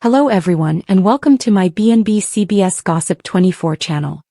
Hello everyone and welcome to my B&B CBS Gossip 24 channel.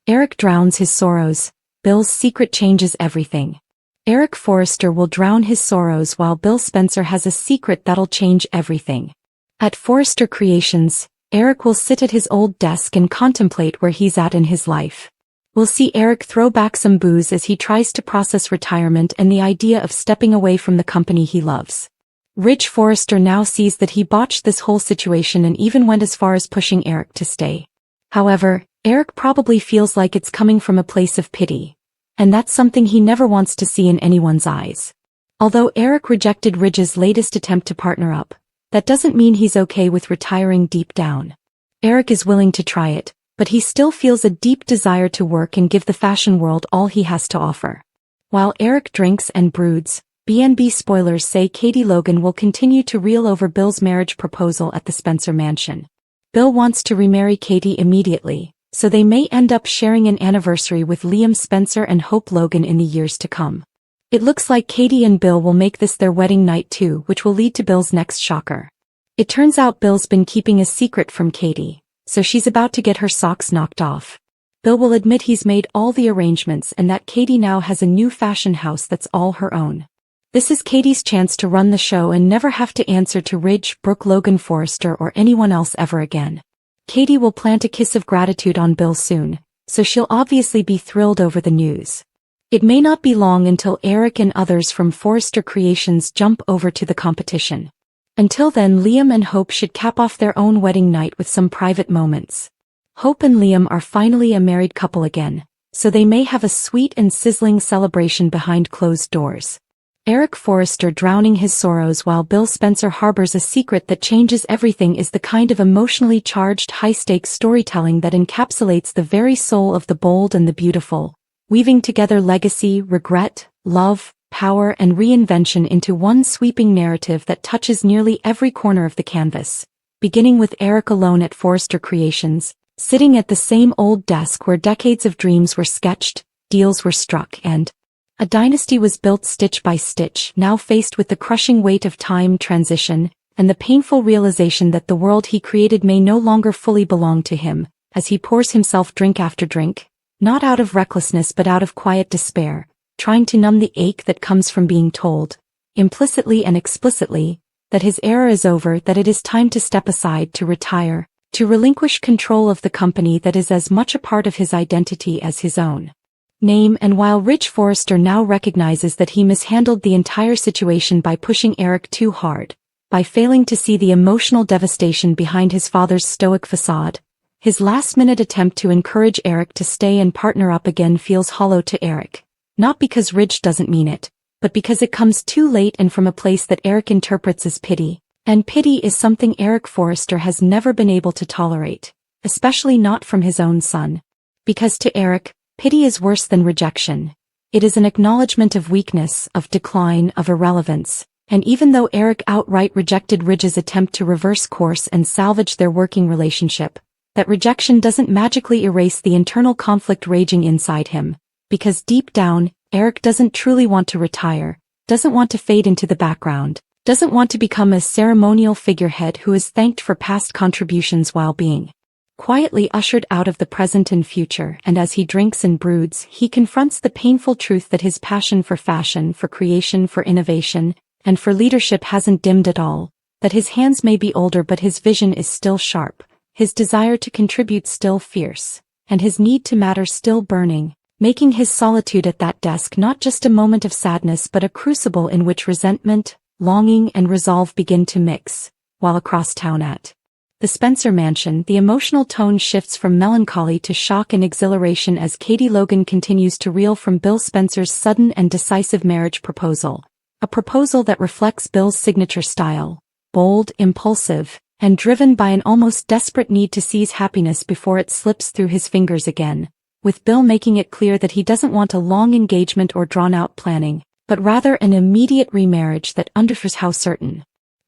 Eric drowns his sorrows, Bill's secret changes everything. Eric Forrester will drown his sorrows while Bill Spencer has a secret that'll change everything. At Forrester Creations, Eric will sit at his old desk and contemplate where he's at in his life. We'll see Eric throw back some booze as he tries to process retirement and the idea of stepping away from the company he loves. Ridge Forrester now sees that he botched this whole situation and even went as far as pushing Eric to stay. However, Eric probably feels like it's coming from a place of pity. And that's something he never wants to see in anyone's eyes. Although Eric rejected Ridge's latest attempt to partner up, that doesn't mean he's okay with retiring deep down. Eric is willing to try it, but he still feels a deep desire to work and give the fashion world all he has to offer. While Eric drinks and broods, B&B spoilers say Katie Logan will continue to reel over Bill's marriage proposal at the Spencer mansion. Bill wants to remarry Katie immediately, so they may end up sharing an anniversary with Liam Spencer and Hope Logan in the years to come. It looks like Katie and Bill will make this their wedding night too, which will lead to Bill's next shocker. It turns out Bill's been keeping a secret from Katie, so she's about to get her socks knocked off. Bill will admit he's made all the arrangements and that Katie now has a new fashion house that's all her own. This is Katie's chance to run the show and never have to answer to Ridge, Brooke, Logan Forrester or anyone else ever again. Katie will plant a kiss of gratitude on Bill soon, so she'll obviously be thrilled over the news. It may not be long until Eric and others from Forrester Creations jump over to the competition. Until then, Liam and Hope should cap off their own wedding night with some private moments. Hope and Liam are finally a married couple again, so they may have a sweet and sizzling celebration behind closed doors. Eric Forrester drowning his sorrows while Bill Spencer harbors a secret that changes everything is the kind of emotionally charged high-stakes storytelling that encapsulates the very soul of the bold and the beautiful, weaving together legacy, regret, love, power and reinvention into one sweeping narrative that touches nearly every corner of the canvas, beginning with Eric alone at Forrester Creations, sitting at the same old desk where decades of dreams were sketched, deals were struck and a dynasty was built stitch by stitch, now faced with the crushing weight of time, transition, and the painful realization that the world he created may no longer fully belong to him, as he pours himself drink after drink, not out of recklessness but out of quiet despair, trying to numb the ache that comes from being told, implicitly and explicitly, that his era is over, that it is time to step aside, to retire, to relinquish control of the company that is as much a part of his identity as his own name. And while Ridge Forrester now recognizes that he mishandled the entire situation by pushing Eric too hard, by failing to see the emotional devastation behind his father's stoic facade, his last-minute attempt to encourage Eric to stay and partner up again feels hollow to Eric. Not because Ridge doesn't mean it, but because it comes too late and from a place that Eric interprets as pity. And pity is something Eric Forrester has never been able to tolerate, especially not from his own son. Because to Eric, pity is worse than rejection. It is an acknowledgement of weakness, of decline, of irrelevance, and even though Eric outright rejected Ridge's attempt to reverse course and salvage their working relationship, that rejection doesn't magically erase the internal conflict raging inside him, because deep down, Eric doesn't truly want to retire, doesn't want to fade into the background, doesn't want to become a ceremonial figurehead who is thanked for past contributions while being quietly ushered out of the present and future. And as he drinks and broods, he confronts the painful truth that his passion for fashion, for creation, for innovation, and for leadership hasn't dimmed at all, that his hands may be older but his vision is still sharp, his desire to contribute still fierce, and his need to matter still burning, making his solitude at that desk not just a moment of sadness but a crucible in which resentment, longing and resolve begin to mix. While across town at the Spencer mansion, the emotional tone shifts from melancholy to shock and exhilaration as Katie Logan continues to reel from Bill Spencer's sudden and decisive marriage proposal, a proposal that reflects Bill's signature style, bold, impulsive, and driven by an almost desperate need to seize happiness before it slips through his fingers again, with Bill making it clear that he doesn't want a long engagement or drawn-out planning, but rather an immediate remarriage that underscores how certain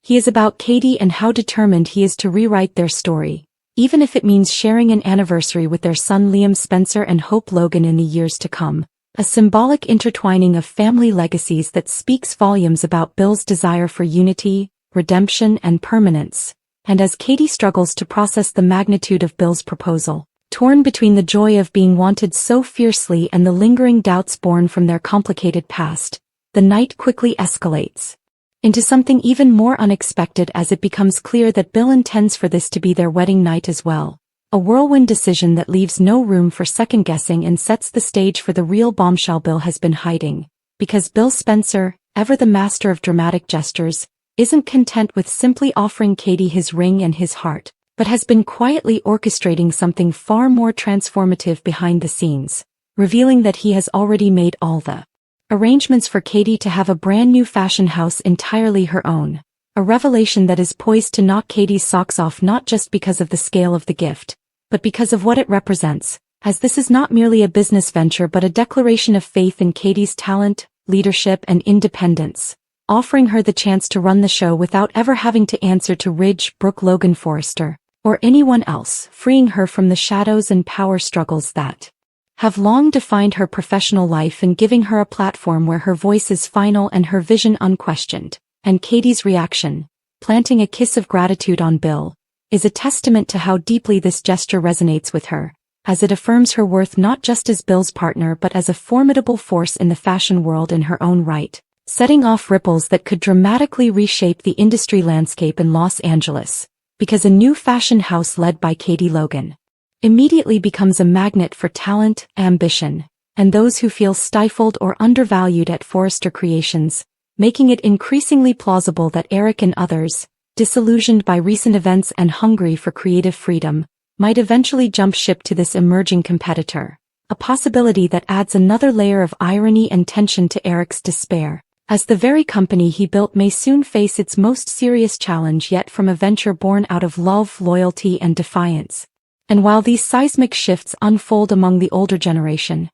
he is about Katie and how determined he is to rewrite their story, even if it means sharing an anniversary with their son Liam Spencer and Hope Logan in the years to come, a symbolic intertwining of family legacies that speaks volumes about Bill's desire for unity, redemption and permanence, and as Katie struggles to process the magnitude of Bill's proposal, torn between the joy of being wanted so fiercely and the lingering doubts born from their complicated past, the night quickly escalates into something even more unexpected as it becomes clear that Bill intends for this to be their wedding night as well. A whirlwind decision that leaves no room for second-guessing and sets the stage for the real bombshell Bill has been hiding. Because Bill Spencer, ever the master of dramatic gestures, isn't content with simply offering Katie his ring and his heart, but has been quietly orchestrating something far more transformative behind the scenes, revealing that he has already made all the arrangements for Katie to have a brand new fashion house entirely her own. A revelation that is poised to knock Katie's socks off not just because of the scale of the gift, but because of what it represents, as this is not merely a business venture but a declaration of faith in Katie's talent, leadership and independence, offering her the chance to run the show without ever having to answer to Ridge, Brooke Logan Forrester, or anyone else, freeing her from the shadows and power struggles that have long defined her professional life and giving her a platform where her voice is final and her vision unquestioned. And Katie's reaction, planting a kiss of gratitude on Bill, is a testament to how deeply this gesture resonates with her, as it affirms her worth not just as Bill's partner but as a formidable force in the fashion world in her own right, setting off ripples that could dramatically reshape the industry landscape in Los Angeles, because a new fashion house led by Katie Logan immediately becomes a magnet for talent, ambition, and those who feel stifled or undervalued at Forrester Creations, making it increasingly plausible that Eric and others, disillusioned by recent events and hungry for creative freedom, might eventually jump ship to this emerging competitor, a possibility that adds another layer of irony and tension to Eric's despair, as the very company he built may soon face its most serious challenge yet from a venture born out of love, loyalty and defiance. And while these seismic shifts unfold among the older generation,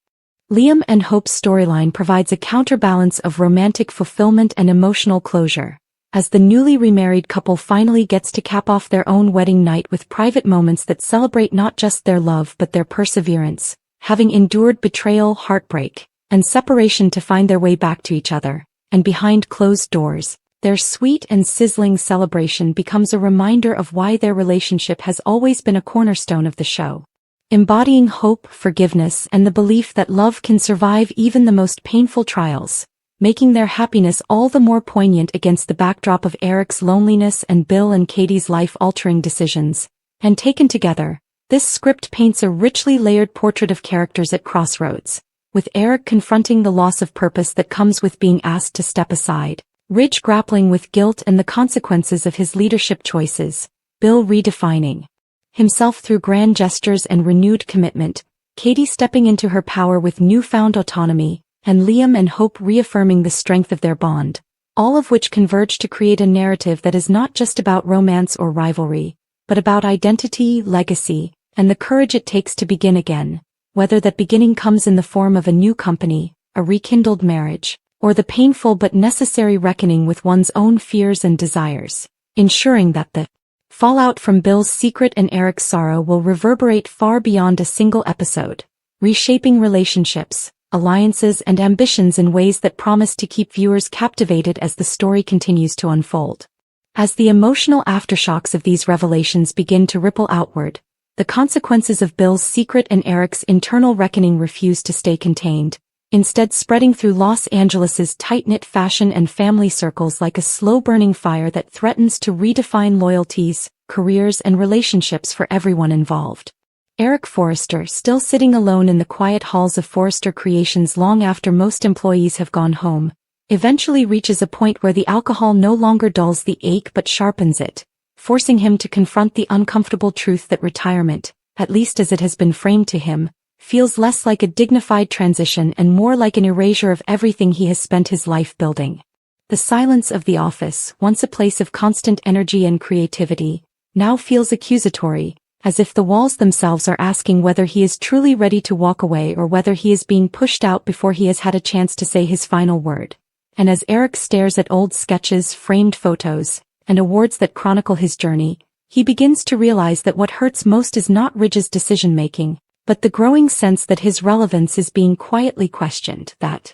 Liam and Hope's storyline provides a counterbalance of romantic fulfillment and emotional closure, as the newly remarried couple finally gets to cap off their own wedding night with private moments that celebrate not just their love but their perseverance, having endured betrayal, heartbreak, and separation to find their way back to each other, and behind closed doors, their sweet and sizzling celebration becomes a reminder of why their relationship has always been a cornerstone of the show, embodying hope, forgiveness, and the belief that love can survive even the most painful trials, making their happiness all the more poignant against the backdrop of Eric's loneliness and Bill and Katie's life-altering decisions. And taken together, this script paints a richly layered portrait of characters at crossroads, with Eric confronting the loss of purpose that comes with being asked to step aside, Ridge grappling with guilt and the consequences of his leadership choices, Bill redefining himself through grand gestures and renewed commitment, Katie stepping into her power with newfound autonomy, and Liam and Hope reaffirming the strength of their bond, all of which converge to create a narrative that is not just about romance or rivalry, but about identity, legacy, and the courage it takes to begin again, whether that beginning comes in the form of a new company, a rekindled marriage, or the painful but necessary reckoning with one's own fears and desires, ensuring that the fallout from Bill's secret and Eric's sorrow will reverberate far beyond a single episode, reshaping relationships, alliances and ambitions in ways that promise to keep viewers captivated as the story continues to unfold. As the emotional aftershocks of these revelations begin to ripple outward, the consequences of Bill's secret and Eric's internal reckoning refuse to stay contained, instead spreading through Los Angeles's tight-knit fashion and family circles like a slow-burning fire that threatens to redefine loyalties, careers and relationships for everyone involved. Eric Forrester, still sitting alone in the quiet halls of Forrester Creations long after most employees have gone home, eventually reaches a point where the alcohol no longer dulls the ache but sharpens it, forcing him to confront the uncomfortable truth that retirement, at least as it has been framed to him, feels less like a dignified transition and more like an erasure of everything he has spent his life building. The silence of the office, once a place of constant energy and creativity, now feels accusatory, as if the walls themselves are asking whether he is truly ready to walk away or whether he is being pushed out before he has had a chance to say his final word. And as Eric stares at old sketches, framed photos, and awards that chronicle his journey, he begins to realize that what hurts most is not Ridge's decision-making, but the growing sense that his relevance is being quietly questioned, that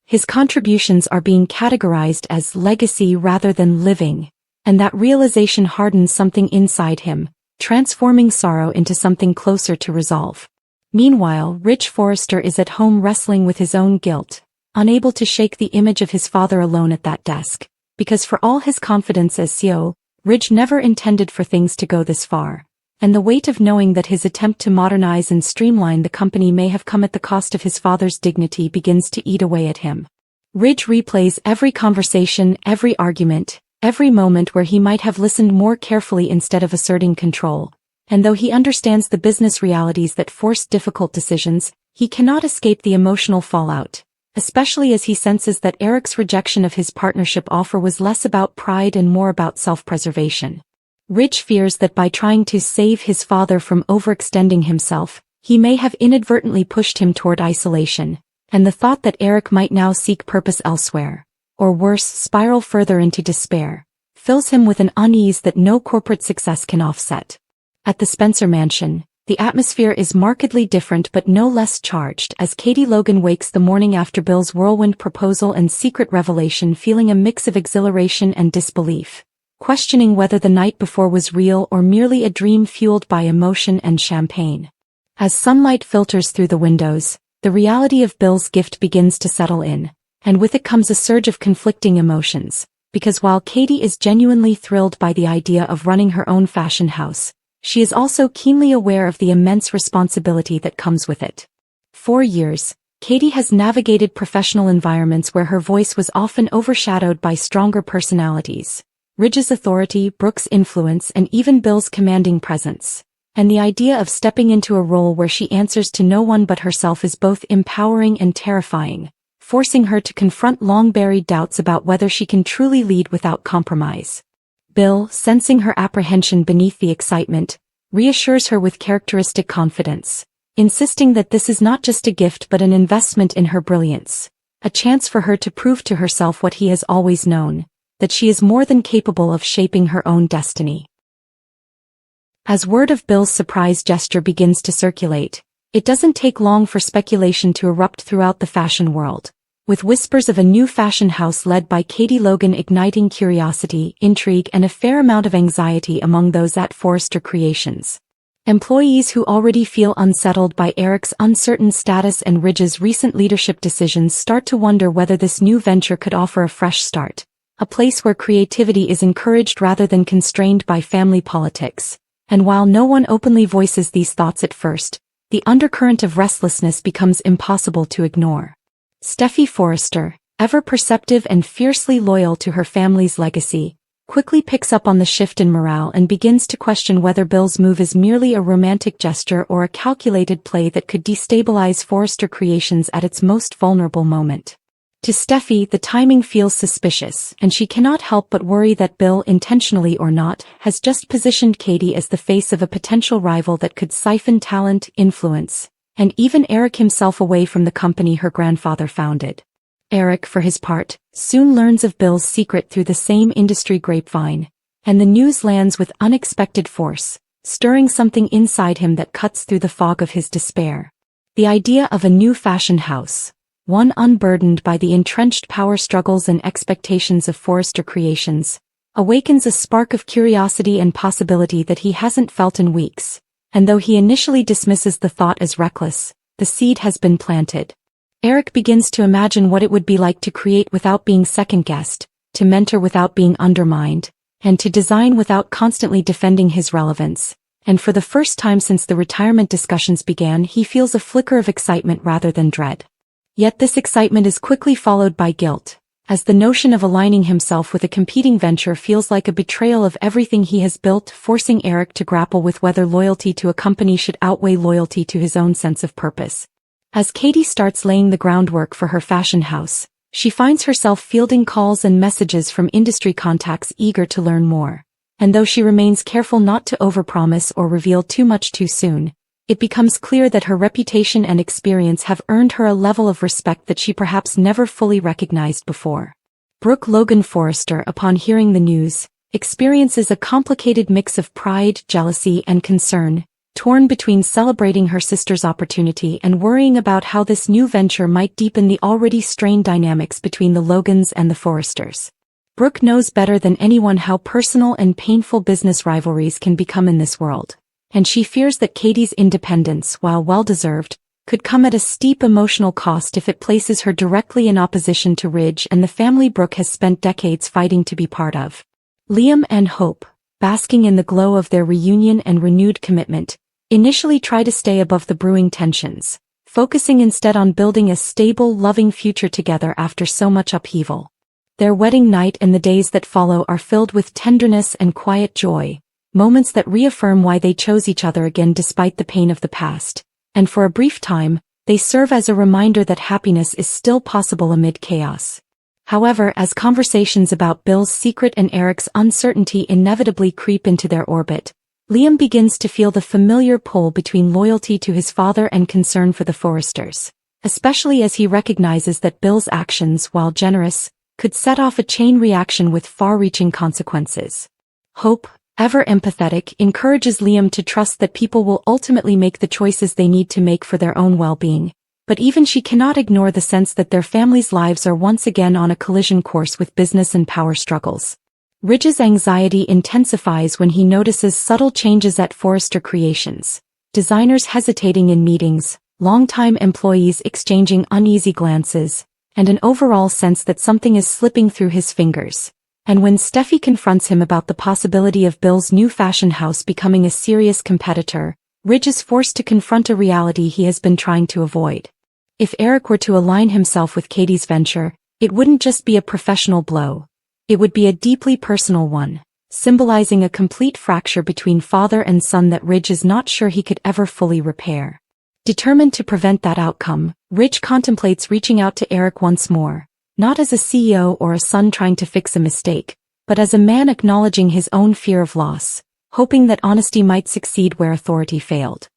his contributions are being categorized as legacy rather than living, And that realization hardens something inside him, transforming sorrow into something closer to resolve. Meanwhile, Ridge Forrester is at home wrestling with his own guilt, unable to shake the image of his father alone at that desk, because for all his confidence as CEO, Ridge never intended for things to go this far. And the weight of knowing that his attempt to modernize and streamline the company may have come at the cost of his father's dignity begins to eat away at him. Ridge replays every conversation, every argument, every moment where he might have listened more carefully instead of asserting control. And though he understands the business realities that forced difficult decisions, he cannot escape the emotional fallout, especially as he senses that Eric's rejection of his partnership offer was less about pride and more about self-preservation. Ridge fears that by trying to save his father from overextending himself, he may have inadvertently pushed him toward isolation, and the thought that Eric might now seek purpose elsewhere, or worse, spiral further into despair, fills him with an unease that no corporate success can offset. At the Spencer mansion, the atmosphere is markedly different but no less charged as Katie Logan wakes the morning after Bill's whirlwind proposal and secret revelation feeling a mix of exhilaration and disbelief, questioning whether the night before was real or merely a dream fueled by emotion and champagne. As sunlight filters through the windows, the reality of Bill's gift begins to settle in, and with it comes a surge of conflicting emotions, because while Katie is genuinely thrilled by the idea of running her own fashion house, she is also keenly aware of the immense responsibility that comes with it. For years, Katie has navigated professional environments where her voice was often overshadowed by stronger personalities, Ridge's authority, Brooke's influence, and even Bill's commanding presence. And the idea of stepping into a role where she answers to no one but herself is both empowering and terrifying, forcing her to confront long-buried doubts about whether she can truly lead without compromise. Bill, sensing her apprehension beneath the excitement, reassures her with characteristic confidence, insisting that this is not just a gift but an investment in her brilliance, a chance for her to prove to herself what he has always known, that she is more than capable of shaping her own destiny. As word of Bill's surprise gesture begins to circulate, it doesn't take long for speculation to erupt throughout the fashion world, with whispers of a new fashion house led by Katie Logan igniting curiosity, intrigue, and a fair amount of anxiety among those at Forrester Creations. Employees who already feel unsettled by Eric's uncertain status and Ridge's recent leadership decisions start to wonder whether this new venture could offer a fresh start, a place where creativity is encouraged rather than constrained by family politics. And while no one openly voices these thoughts at first, the undercurrent of restlessness becomes impossible to ignore. Steffi Forrester, ever perceptive and fiercely loyal to her family's legacy, quickly picks up on the shift in morale and begins to question whether Bill's move is merely a romantic gesture or a calculated play that could destabilize Forrester Creations at its most vulnerable moment. To Steffi, the timing feels suspicious, and she cannot help but worry that Bill, intentionally or not, has just positioned Katie as the face of a potential rival that could siphon talent, influence, and even Eric himself away from the company her grandfather founded. Eric, for his part, soon learns of Bill's secret through the same industry grapevine, and the news lands with unexpected force, stirring something inside him that cuts through the fog of his despair. The idea of a new fashion house, one unburdened by the entrenched power struggles and expectations of Forrester Creations, awakens a spark of curiosity and possibility that he hasn't felt in weeks, and though he initially dismisses the thought as reckless, the seed has been planted. Eric begins to imagine what it would be like to create without being second-guessed, to mentor without being undermined, and to design without constantly defending his relevance. And for the first time since the retirement discussions began, he feels a flicker of excitement rather than dread. Yet this excitement is quickly followed by guilt, as the notion of aligning himself with a competing venture feels like a betrayal of everything he has built, forcing Eric to grapple with whether loyalty to a company should outweigh loyalty to his own sense of purpose. As Katie starts laying the groundwork for her fashion house, she finds herself fielding calls and messages from industry contacts eager to learn more. And though she remains careful not to overpromise or reveal too much too soon, it becomes clear that her reputation and experience have earned her a level of respect that she perhaps never fully recognized before. Brooke Logan Forrester, upon hearing the news, experiences a complicated mix of pride, jealousy, and concern, torn between celebrating her sister's opportunity and worrying about how this new venture might deepen the already strained dynamics between the Logans and the Forresters. Brooke knows better than anyone how personal and painful business rivalries can become in this world, and she fears that Katie's independence, while well-deserved, could come at a steep emotional cost if it places her directly in opposition to Ridge and the family Brooke has spent decades fighting to be part of. Liam and Hope, basking in the glow of their reunion and renewed commitment, initially try to stay above the brewing tensions, focusing instead on building a stable, loving future together after so much upheaval. Their wedding night and the days that follow are filled with tenderness and quiet joy, moments that reaffirm why they chose each other again despite the pain of the past, and for a brief time, they serve as a reminder that happiness is still possible amid chaos. However, as conversations about Bill's secret and Eric's uncertainty inevitably creep into their orbit, Liam begins to feel the familiar pull between loyalty to his father and concern for the Forresters, especially as he recognizes that Bill's actions, while generous, could set off a chain reaction with far-reaching consequences. Hope, ever empathetic, encourages Liam to trust that people will ultimately make the choices they need to make for their own well-being, but even she cannot ignore the sense that their families' lives are once again on a collision course with business and power struggles. Ridge's anxiety intensifies when he notices subtle changes at Forrester Creations, designers hesitating in meetings, longtime employees exchanging uneasy glances, and an overall sense that something is slipping through his fingers. And when Steffi confronts him about the possibility of Bill's new fashion house becoming a serious competitor, Ridge is forced to confront a reality he has been trying to avoid. If Eric were to align himself with Katie's venture, it wouldn't just be a professional blow. It would be a deeply personal one, symbolizing a complete fracture between father and son that Ridge is not sure he could ever fully repair. Determined to prevent that outcome, Ridge contemplates reaching out to Eric once more, not as a CEO or a son trying to fix a mistake, but as a man acknowledging his own fear of loss, hoping that honesty might succeed where authority failed.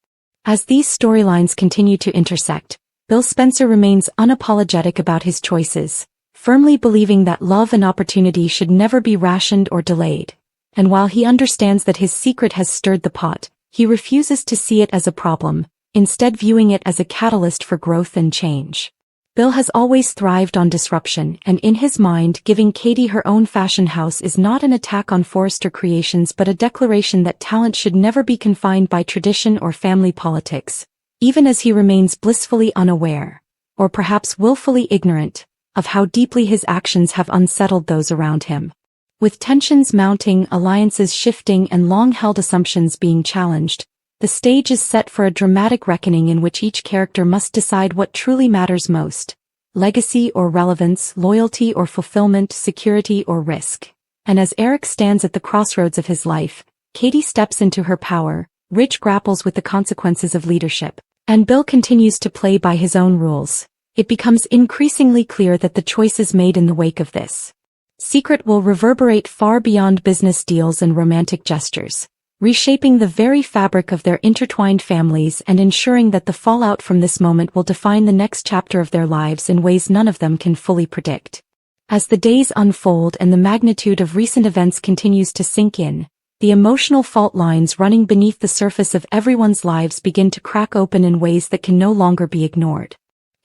As these storylines continue to intersect, Bill Spencer remains unapologetic about his choices, firmly believing that love and opportunity should never be rationed or delayed. And while he understands that his secret has stirred the pot, he refuses to see it as a problem, instead viewing it as a catalyst for growth and change. Bill has always thrived on disruption, and in his mind, giving Katie her own fashion house is not an attack on Forrester Creations but a declaration that talent should never be confined by tradition or family politics, even as he remains blissfully unaware, or perhaps willfully ignorant, of how deeply his actions have unsettled those around him. With tensions mounting, alliances shifting, and long-held assumptions being challenged, the stage is set for a dramatic reckoning in which each character must decide what truly matters most: legacy or relevance, loyalty or fulfillment, security or risk. And as Eric stands at the crossroads of his life, Katie steps into her power, Ridge grapples with the consequences of leadership, and Bill continues to play by his own rules. It becomes increasingly clear that the choices made in the wake of this secret will reverberate far beyond business deals and romantic gestures, reshaping the very fabric of their intertwined families and ensuring that the fallout from this moment will define the next chapter of their lives in ways none of them can fully predict. As the days unfold and the magnitude of recent events continues to sink in, the emotional fault lines running beneath the surface of everyone's lives begin to crack open in ways that can no longer be ignored.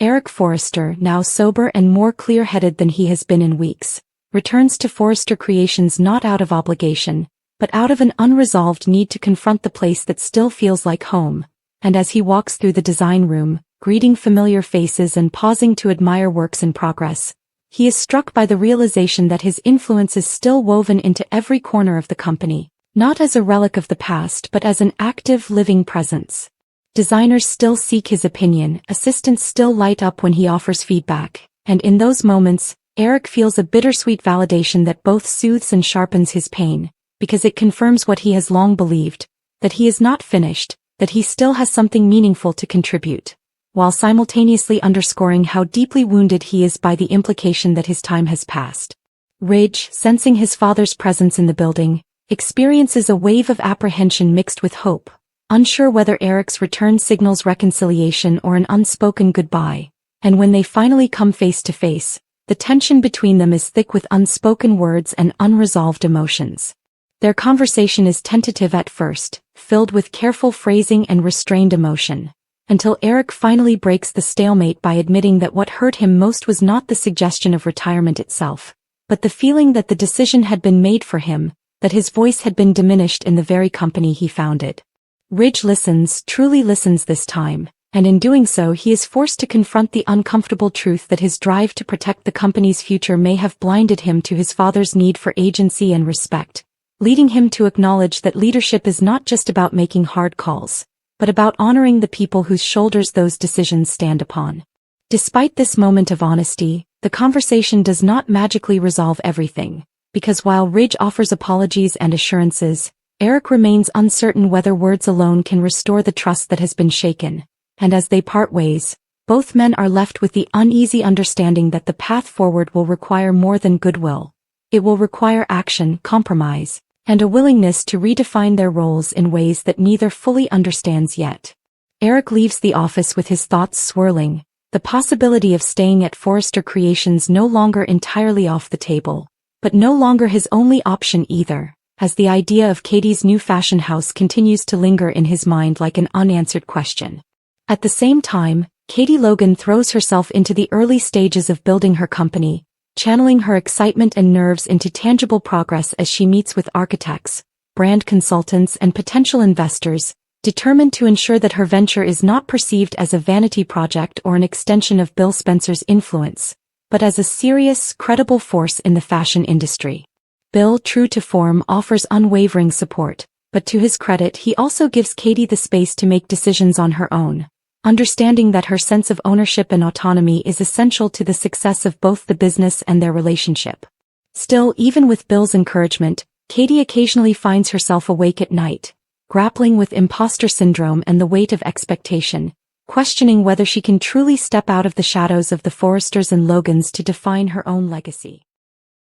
Eric Forrester, now sober and more clear-headed than he has been in weeks, returns to Forrester Creations not out of obligation, but out of an unresolved need to confront the place that still feels like home. And as he walks through the design room, greeting familiar faces and pausing to admire works in progress, he is struck by the realization that his influence is still woven into every corner of the company, not as a relic of the past but as an active, living presence. Designers still seek his opinion, assistants still light up when he offers feedback, and in those moments, Eric feels a bittersweet validation that both soothes and sharpens his pain, because it confirms what he has long believed, that he is not finished, that he still has something meaningful to contribute, while simultaneously underscoring how deeply wounded he is by the implication that his time has passed. Ridge, sensing his father's presence in the building, experiences a wave of apprehension mixed with hope, unsure whether Eric's return signals reconciliation or an unspoken goodbye, and when they finally come face to face, the tension between them is thick with unspoken words and unresolved emotions. Their conversation is tentative at first, filled with careful phrasing and restrained emotion, until Eric finally breaks the stalemate by admitting that what hurt him most was not the suggestion of retirement itself, but the feeling that the decision had been made for him, that his voice had been diminished in the very company he founded. Ridge listens, truly listens this time, and in doing so he is forced to confront the uncomfortable truth that his drive to protect the company's future may have blinded him to his father's need for agency and respect, leading him to acknowledge that leadership is not just about making hard calls, but about honoring the people whose shoulders those decisions stand upon. Despite this moment of honesty, the conversation does not magically resolve everything, because while Ridge offers apologies and assurances, Eric remains uncertain whether words alone can restore the trust that has been shaken, and as they part ways, both men are left with the uneasy understanding that the path forward will require more than goodwill. It will require action, compromise, and a willingness to redefine their roles in ways that neither fully understands yet. Eric leaves the office with his thoughts swirling, the possibility of staying at Forrester Creations no longer entirely off the table, but no longer his only option either, as the idea of Katie's new fashion house continues to linger in his mind like an unanswered question. At the same time, Katie Logan throws herself into the early stages of building her company, channeling her excitement and nerves into tangible progress as she meets with architects, brand consultants and potential investors, determined to ensure that her venture is not perceived as a vanity project or an extension of Bill Spencer's influence, but as a serious, credible force in the fashion industry. Bill, true to form, offers unwavering support, but to his credit he also gives Katie the space to make decisions on her own, understanding that her sense of ownership and autonomy is essential to the success of both the business and their relationship. Still, even with Bill's encouragement, Katie occasionally finds herself awake at night, grappling with imposter syndrome and the weight of expectation, questioning whether she can truly step out of the shadows of the Forresters and Logans to define her own legacy.